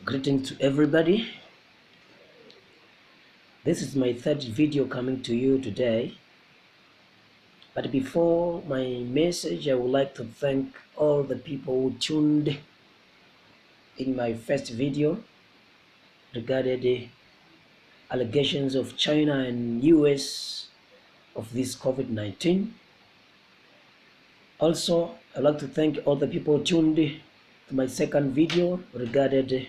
Greetings to everybody. This is my third video coming to you today. But before my message, I would like to thank all the people who tuned in my first video regarding the allegations of China and US of this COVID-19. Also, I'd like to thank all the people who tuned to my second video regarding the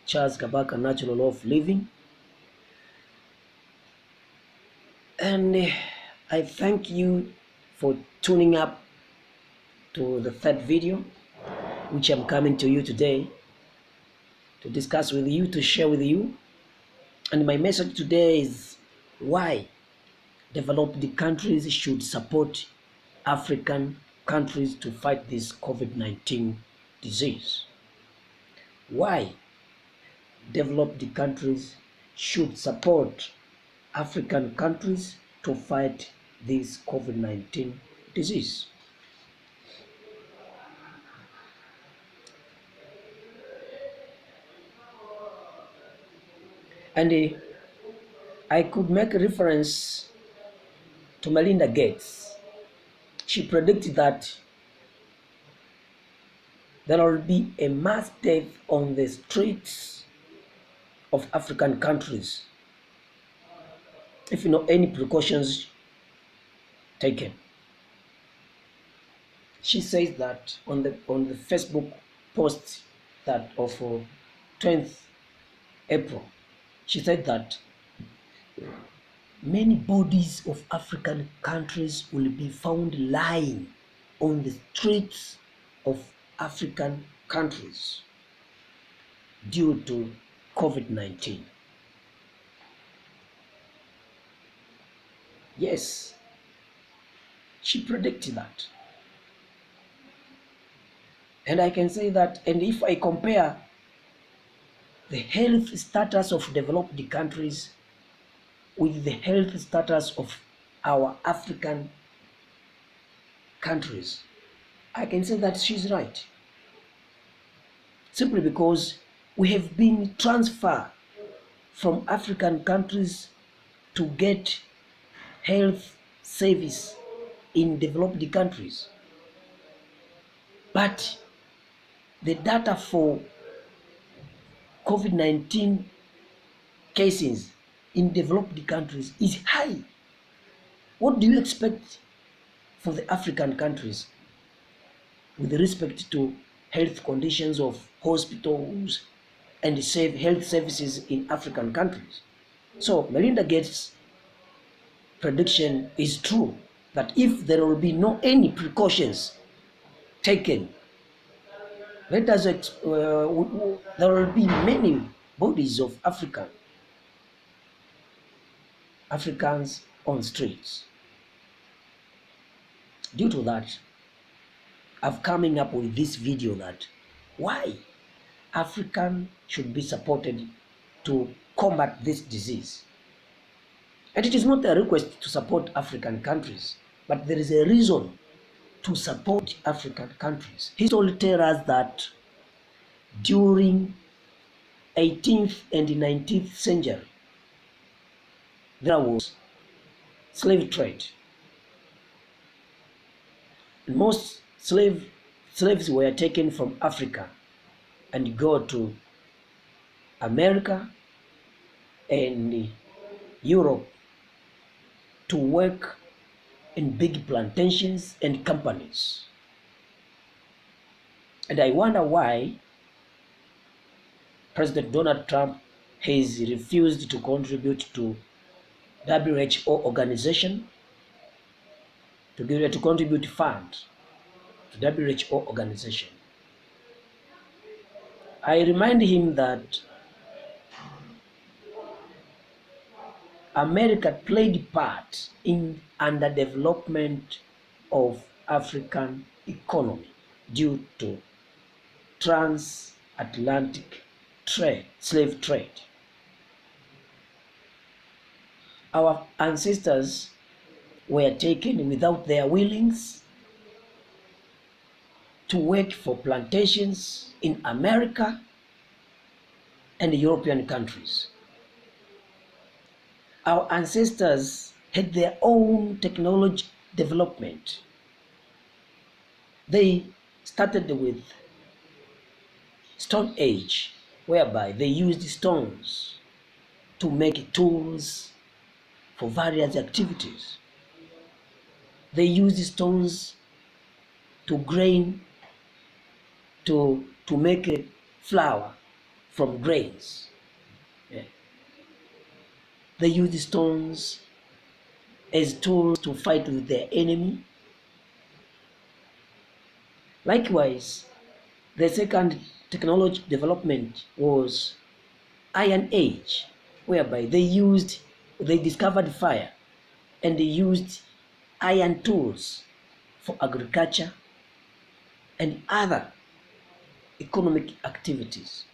Charles Kabaka Natural Law of Living. And I thank you for tuning up to the third video, which I'm coming to you today to discuss with you, to share with you. And my message today is why developed countries should support African countries to fight this COVID-19 disease. Why developed countries should support African countries to fight this COVID-19 disease. And I could make a reference to Melinda Gates. She predicted that there will be a mass death on the streets of African countries if any precautions taken. She says that on the Facebook post that of 20th April, she said that many bodies of African countries will be found lying on the streets of African countries due to COVID-19. Yes, she predicted that. And I can say that, and if I compare the health status of developed countries with the health status of our African countries, I can say that she's right. Simply because we have been transferred from African countries to get health service in developed countries. But the data for COVID-19 cases in developed countries is high. What do you expect for the African countries with respect to health conditions of hospitals and health services in African countries? So Melinda Gates' prediction is true, that if there will be any precautions taken, there will be many bodies of Africans on streets. Due to that, I've coming up with this video that why African should be supported to combat this disease. And it is not a request to support African countries, but there is a reason to support African countries. History tells us that during 18th and 19th century, there was slave trade. And most slaves were taken from Africa and go to America and Europe to work in big plantations and companies. And I wonder why President Donald Trump has refused to contribute to WHO organization, to contribute funds to WHO organization. I remind him that America played part in underdevelopment of African economy due to transatlantic trade, slave trade. Our ancestors were taken without their willings to work for plantations in America and European countries. Our ancestors had their own technology development. They started with Stone Age, whereby they used stones to make tools for various activities. They used stones to grain, to make a flour from grains. Yeah. They used stones as tools to fight with their enemy. Likewise, the second technology development was Iron Age, whereby they discovered fire and they used iron tools for agriculture and other economic activities.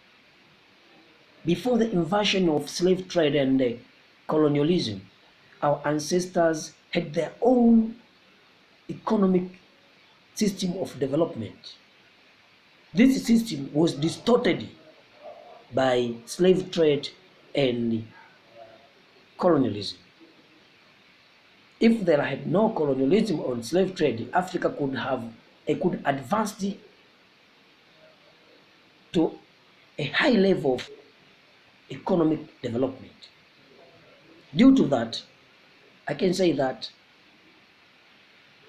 Before the invasion of slave trade and colonialism, our ancestors had their own economic system of development. This system was distorted by slave trade and colonialism. If there had no colonialism or slave trade, Africa could advance to a high level of economic development. Due to that, I can say that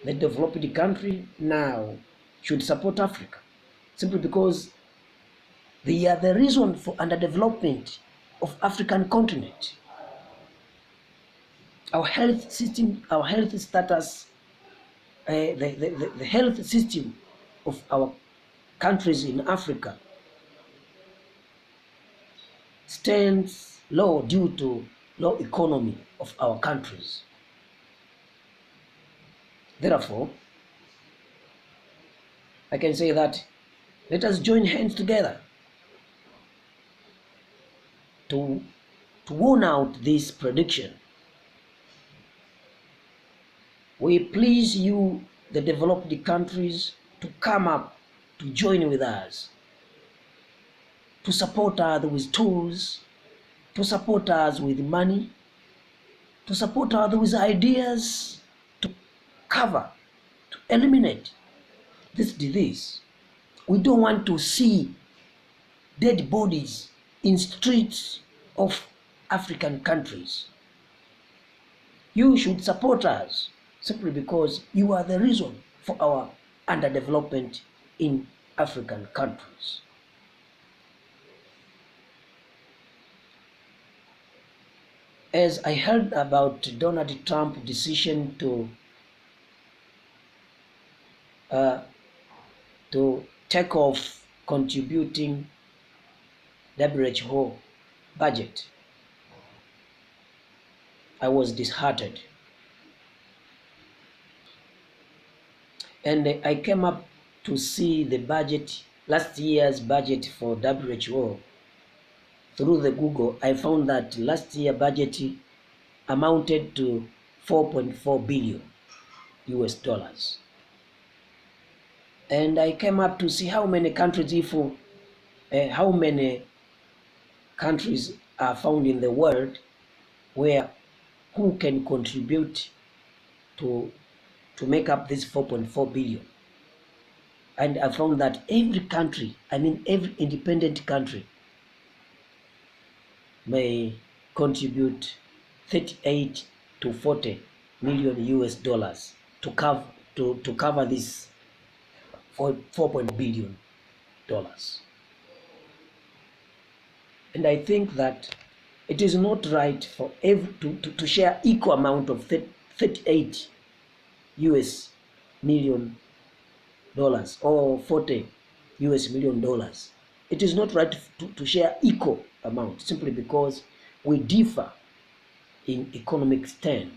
the developed country now should support Africa, simply because they are the reason for underdevelopment of African continent. Our health system, our health status, the health system of our countries in Africa stands low due to low economy of our countries. Therefore, I can say that let us join hands together to warn out this prediction. We please you, the developed countries, to come up, to join with us, to support us with tools, to support us with money, to support us with ideas, to cover, to eliminate this disease. We don't want to see dead bodies in streets of African countries. You should support us simply because you are the reason for our underdevelopment in African countries. As I heard about Donald Trump's decision to take off contributing WHO budget, I was disheartened. And I came up to see the budget, last year's budget for WHO. Through the Google, I found that last year budget amounted to 4.4 billion US dollars. And I came up to see how many countries, how many countries are found in the world who can contribute to make up this 4.4 billion. And I found that every country, every independent country, may contribute 38 to 40 million US dollars to cover this 4 billion dollars. And I think that it is not right for to share equal amount of 38 US million dollars or 40 US million dollars. It is not right to share equal amount simply because we differ in economic stand.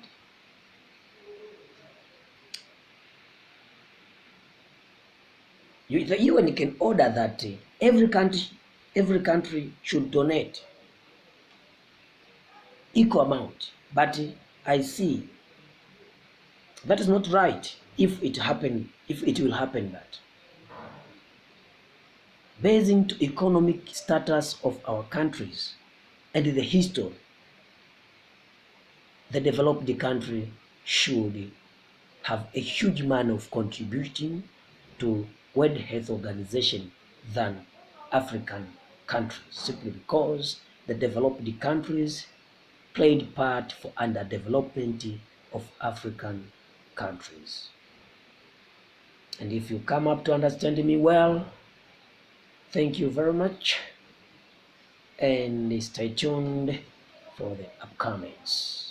The UN can order that every country should donate equal amount, but I see that is not right if it will happen that. based to economic status of our countries and the history, the developed country should have a huge manner of contributing to World Health Organization than African countries, simply because the developed countries played part for underdevelopment of African countries. And if you come up to understand me well, thank you very much, and stay tuned for the upcomings.